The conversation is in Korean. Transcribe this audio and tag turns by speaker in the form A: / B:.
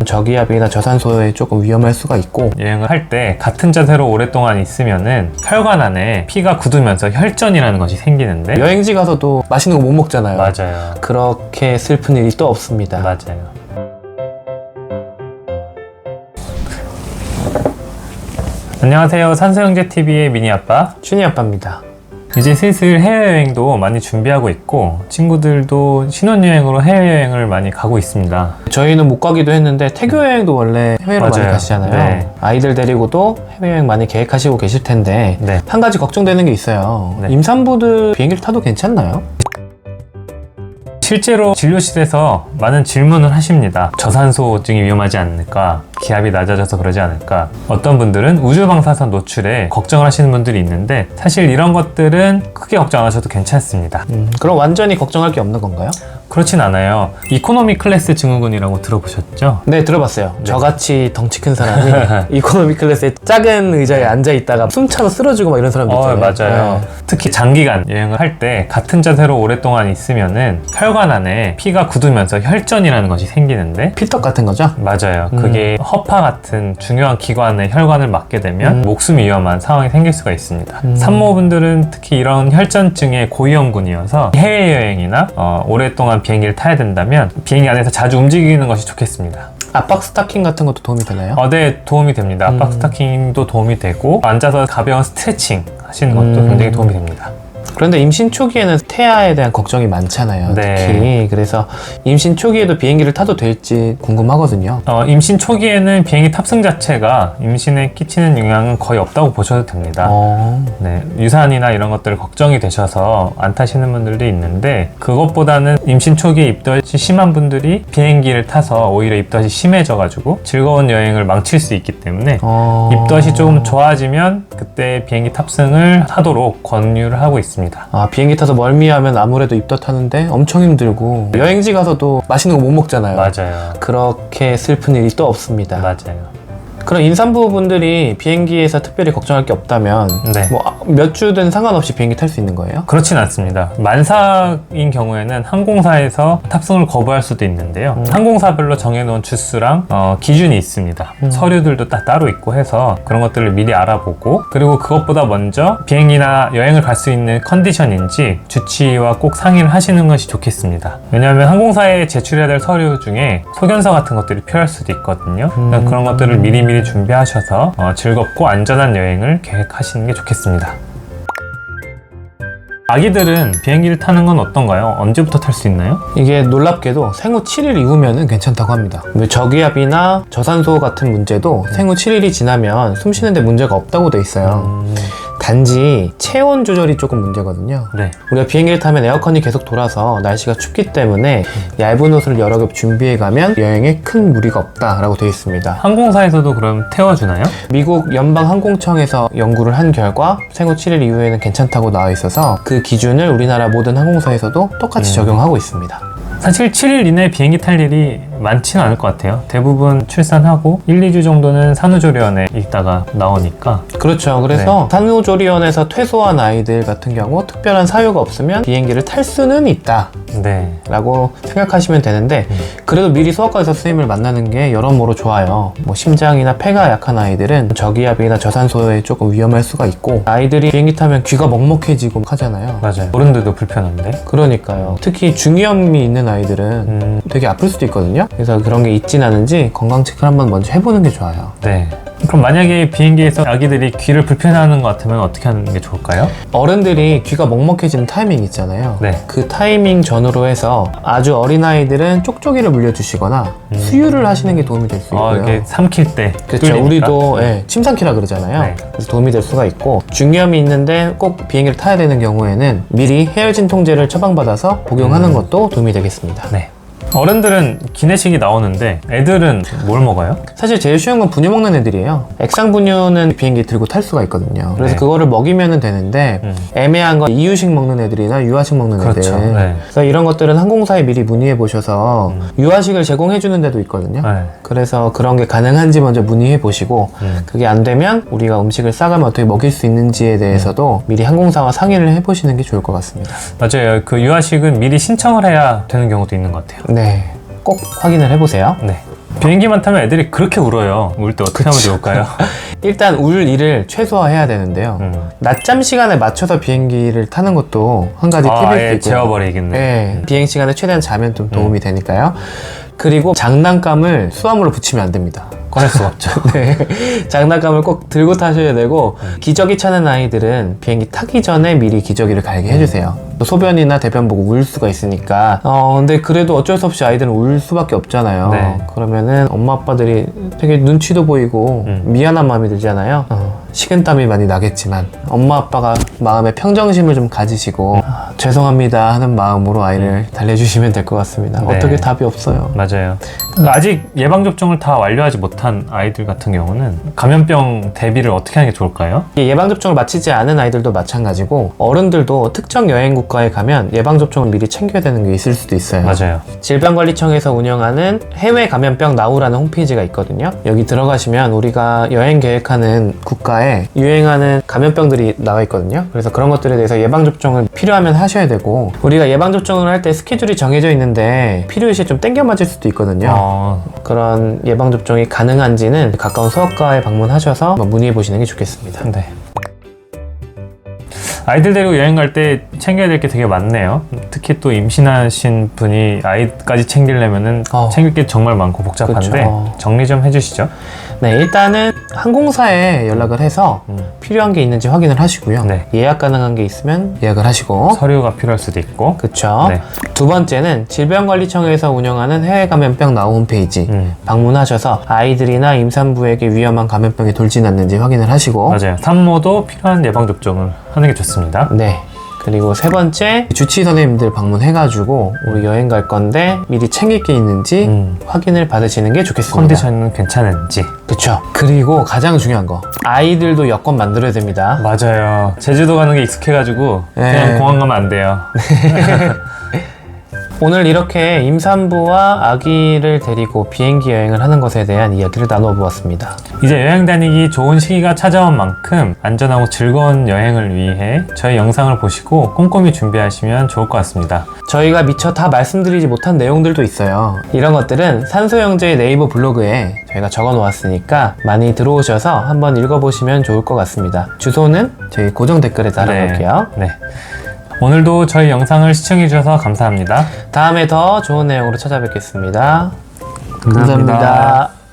A: 저기압이나 저산소에 조금 위험할 수가 있고,
B: 여행을 할 때 같은 자세로 오랫동안 있으면은 혈관 안에 피가 굳으면서 혈전이라는 것이 생기는데
A: 여행지 가서도 맛있는 거 못 먹잖아요.
B: 맞아요.
A: 그렇게 슬픈 일이 또 없습니다.
B: 맞아요. 안녕하세요. 산소형제TV의 미니아빠
A: 춘희아빠입니다.
B: 이제 슬슬 해외여행도 많이 준비하고 있고 친구들도 신혼여행으로 해외여행을 많이 가고 있습니다.
A: 저희는 못 가기도 했는데 태교 여행도 원래 해외로 많이
B: 맞아요.
A: 가시잖아요.
B: 네.
A: 아이들 데리고도 해외여행 많이 계획하시고 계실 텐데
B: 네.
A: 한 가지 걱정되는 게 있어요.
B: 네.
A: 임산부들 비행기를 타도 괜찮나요?
B: 실제로 진료실에서 많은 질문을 하십니다. 저산소증이 위험하지 않을까? 기압이 낮아져서 그러지 않을까? 어떤 분들은 우주방사선 노출에 걱정을 하시는 분들이 있는데 사실 이런 것들은 크게 걱정 안 하셔도 괜찮습니다.
A: 그럼 완전히 걱정할 게 없는 건가요?
B: 그렇진 않아요. 이코노미 클래스 증후군이라고 들어보셨죠?
A: 네, 들어봤어요. 저같이 덩치 큰 사람이 이코노미 클래스에 작은 의자에 앉아있다가 숨 차서 쓰러지고 막 이런 사람도 있잖아요.
B: 맞아요.
A: 네.
B: 특히 장기간 여행을 할 때 같은 자세로 오랫동안 있으면은 혈관 안에 피가 굳으면서 혈전이라는 것이 생기는데
A: 피떡 같은 거죠?
B: 맞아요. 그게 허파 같은 중요한 기관에 혈관을 막게 되면 목숨이 위험한 상황이 생길 수가 있습니다. 산모분들은 특히 이런 혈전증의 고위험군이어서 해외여행이나 오랫동안 비행기를 타야 된다면 비행기 안에서 자주 움직이는 것이 좋겠습니다.
A: 압박 스타킹 같은 것도 도움이 되나요?
B: 네, 도움이 됩니다. 압박 스타킹도 도움이 되고 앉아서 가벼운 스트레칭 하시는 것도 굉장히 도움이 됩니다.
A: 그런데 임신 초기에는 태아에 대한 걱정이 많잖아요.
B: 네.
A: 특히 그래서 임신 초기에도 비행기를 타도 될지 궁금하거든요.
B: 임신 초기에는 비행기 탑승 자체가 임신에 끼치는 영향은 거의 없다고 보셔도 됩니다. 네, 유산이나 이런 것들 걱정이 되셔서 안 타시는 분들도 있는데 그것보다는 임신 초기에 입덧이 심한 분들이 비행기를 타서 오히려 입덧이 심해져가지고 즐거운 여행을 망칠 수 있기 때문에 입덧이 조금 좋아지면 그때 비행기 탑승을 하도록 권유를 하고 있습니다.
A: 비행기 타서 멀미하면 아무래도 입덧하는데 엄청 힘들고 여행지 가서도 맛있는 거 못 먹잖아요.
B: 맞아요.
A: 그렇게 슬픈 일이 또 없습니다.
B: 맞아요.
A: 그럼 임산부분들이 비행기에서 특별히 걱정할 게 없다면
B: 네.
A: 몇 주든 상관없이 비행기 탈 수 있는 거예요?
B: 그렇진 않습니다. 만삭인 경우에는 항공사에서 탑승을 거부할 수도 있는데요. 항공사별로 정해놓은 주수랑 기준이 있습니다. 서류들도 다 따로 있고 해서 그런 것들을 미리 알아보고 그리고 그것보다 먼저 비행기나 여행을 갈 수 있는 컨디션인지 주치의와 꼭 상의를 하시는 것이 좋겠습니다. 왜냐하면 항공사에 제출해야 될 서류 중에 소견서 같은 것들이 필요할 수도 있거든요. 그런 것들을 미리 준비하셔서 즐겁고 안전한 여행을 계획하시는 게 좋겠습니다. 아기들은 비행기를 타는 건 어떤가요? 언제부터 탈 수 있나요?
A: 이게 놀랍게도 생후 7일 이후면은 괜찮다고 합니다. 저기압이나 저산소 같은 문제도 생후 7일이 지나면 숨 쉬는데 문제가 없다고 돼 있어요. 단지 체온 조절이 조금 문제거든요.
B: 네.
A: 우리가 비행기를 타면 에어컨이 계속 돌아서 날씨가 춥기 때문에 얇은 옷을 여러 겹 준비해 가면 여행에 큰 무리가 없다라고 되어 있습니다.
B: 항공사에서도 그럼 태워주나요?
A: 미국 연방항공청에서 연구를 한 결과 생후 7일 이후에는 괜찮다고 나와 있어서 그 기준을 우리나라 모든 항공사에서도 똑같이 적용하고 있습니다.
B: 사실 7일 이내 비행기 탈 일이 많지는 않을 것 같아요. 대부분 출산하고 1, 2주 정도는 산후조리원에 있다가 나오니까.
A: 그렇죠. 그래서 산후조리원에서 퇴소한 아이들 같은 경우 특별한 사유가 없으면 비행기를 탈 수는 있다
B: 네.
A: 라고 생각하시면 되는데 그래도 미리 소아과 선생님을 만나는 게 여러모로 좋아요. 심장이나 폐가 약한 아이들은 저기압이나 저산소에 조금 위험할 수가 있고 아이들이 비행기 타면 귀가 먹먹해지고 하잖아요.
B: 맞아요. 어른들도 불편한데.
A: 그러니까요. 특히 중이염이 있는 아이들은 되게 아플 수도 있거든요. 그래서 그런 게 있진 않은지 건강 체크를 한번 먼저 해보는 게 좋아요.
B: 네. 그럼 만약에 비행기에서 아기들이 귀를 불편해하는 것 같으면 어떻게 하는 게 좋을까요?
A: 어른들이 귀가 먹먹해지는 타이밍 있잖아요.
B: 네.
A: 그 타이밍 전후로 해서 아주 어린 아이들은 쪽쪽이를 물려주시거나 수유를 하시는 게 도움이 될 수 있고요.
B: 이렇게 삼킬 때.
A: 그렇죠.
B: 뚫리니까.
A: 우리도 침 삼키라 그러잖아요.
B: 네.
A: 그래서 도움이 될 수가 있고 중이염이 있는데 꼭 비행기를 타야 되는 경우에는 미리 해열진 통제를 처방받아서 복용하는 것도 도움이 되겠습니다.
B: 네. 어른들은 기내식이 나오는데 애들은 뭘 먹어요?
A: 사실 제일 쉬운 건 분유 먹는 애들이에요. 액상 분유는 비행기 들고 탈 수가 있거든요. 그래서
B: 네.
A: 그거를 먹이면 되는데 애매한 건 이유식 먹는 애들이나 유아식 먹는
B: 그렇죠.
A: 애들.
B: 네.
A: 그래서 이런 것들은 항공사에 미리 문의해 보셔서 유아식을 제공해 주는 데도 있거든요.
B: 네.
A: 그래서 그런 게 가능한지 먼저 문의해 보시고 그게 안 되면 우리가 음식을 싸가면 어떻게 먹일 수 있는지에 대해서도 미리 항공사와 상의를 해 보시는 게 좋을 것 같습니다.
B: 맞아요. 그 유아식은 미리 신청을 해야 되는 경우도 있는 것 같아요.
A: 네, 꼭 확인을 해 보세요.
B: 네. 비행기만 타면 애들이 그렇게 울어요. 울 때 어떻게 하면 좋을까요?
A: 일단 울 일을 최소화해야 되는데요. 낮잠 시간에 맞춰서 비행기를 타는 것도 한 가지 팁일 수
B: 아예
A: 있고요.
B: 재워버리겠네.
A: 네, 비행 시간에 최대한 자면 좀 도움이 되니까요. 그리고 장난감을 수화물로 붙이면 안 됩니다.
B: 꺼낼 수가 없죠.
A: 네, 장난감을 꼭 들고 타셔야 되고 기저귀 차는 아이들은 비행기 타기 전에 미리 기저귀를 갈게 해주세요. 또 소변이나 대변 보고 울 수가 있으니까. 근데 그래도 어쩔 수 없이 아이들은 울 수밖에 없잖아요.
B: 네.
A: 그러면은 엄마 아빠들이 되게 눈치도 보이고 미안한 마음이 들잖아요. 식은땀이 많이 나겠지만 엄마 아빠가 마음에 평정심을 좀 가지시고 죄송합니다 하는 마음으로 아이를 달래주시면 될 것 같습니다.
B: 네.
A: 어떻게 답이 없어요.
B: 맞아요. 아직 예방접종을 다 완료하지 못한 아이들 같은 경우는 감염병 대비를 어떻게 하는 게 좋을까요?
A: 예방접종을 마치지 않은 아이들도 마찬가지고 어른들도 특정 여행 국가에 가면 예방접종을 미리 챙겨야 되는 게 있을 수도 있어요.
B: 맞아요.
A: 질병관리청에서 운영하는 해외 감염병 나우라는 홈페이지가 있거든요. 여기 들어가시면 우리가 여행 계획하는 국가에 유행하는 감염병들이 나와 있거든요. 그래서 그런 것들에 대해서 예방접종을 필요하면 하셔야 되고 우리가 예방접종을 할 때 스케줄이 정해져 있는데 필요시 좀 땡겨 맞을 수도 있거든요. 그런 예방접종이 가능한지는 가까운 소아과에 방문하셔서 한번 문의해 보시는 게 좋겠습니다.
B: 네. 아이들 데리고 여행 갈 때 챙겨야 될 게 되게 많네요. 특히 또 임신하신 분이 아이까지 챙기려면은 챙길 게 정말 많고 복잡한데
A: 그쵸.
B: 정리 좀 해주시죠.
A: 네, 일단은 항공사에 연락을 해서 필요한 게 있는지 확인을 하시고요.
B: 네.
A: 예약 가능한 게 있으면 예약을 하시고.
B: 서류가 필요할 수도 있고.
A: 그쵸.
B: 네.
A: 두 번째는 질병관리청에서 운영하는 해외 감염병 나우 홈페이지 방문하셔서 아이들이나 임산부에게 위험한 감염병이 돌진 않는지 확인을 하시고.
B: 맞아요. 산모도 필요한 예방접종을 하는 게 좋습니다.
A: 네. 그리고 세 번째, 주치의 선생님들 방문해가지고 우리 여행 갈 건데 미리 챙길 게 있는지 확인을 받으시는 게 좋겠습니다.
B: 컨디션은 괜찮은지.
A: 그쵸. 그리고 가장 중요한 거, 아이들도 여권 만들어야 됩니다.
B: 맞아요. 제주도 가는 게 익숙해가지고
A: 네.
B: 그냥 공항 가면 안 돼요.
A: 오늘 이렇게 임산부와 아기를 데리고 비행기 여행을 하는 것에 대한 이야기를 나눠 보았습니다.
B: 이제 여행 다니기 좋은 시기가 찾아온 만큼 안전하고 즐거운 여행을 위해 저희 영상을 보시고 꼼꼼히 준비하시면 좋을 것 같습니다.
A: 저희가 미처 다 말씀드리지 못한 내용들도 있어요. 이런 것들은 산소영재의 네이버 블로그에 저희가 적어 놓았으니까 많이 들어오셔서 한번 읽어보시면 좋을 것 같습니다. 주소는 저희 고정 댓글에 달아놓을게요.
B: 네. 오늘도 저희 영상을 시청해주셔서 감사합니다.
A: 다음에 더 좋은 내용으로 찾아뵙겠습니다.
B: 감사합니다.
A: 감사합니다.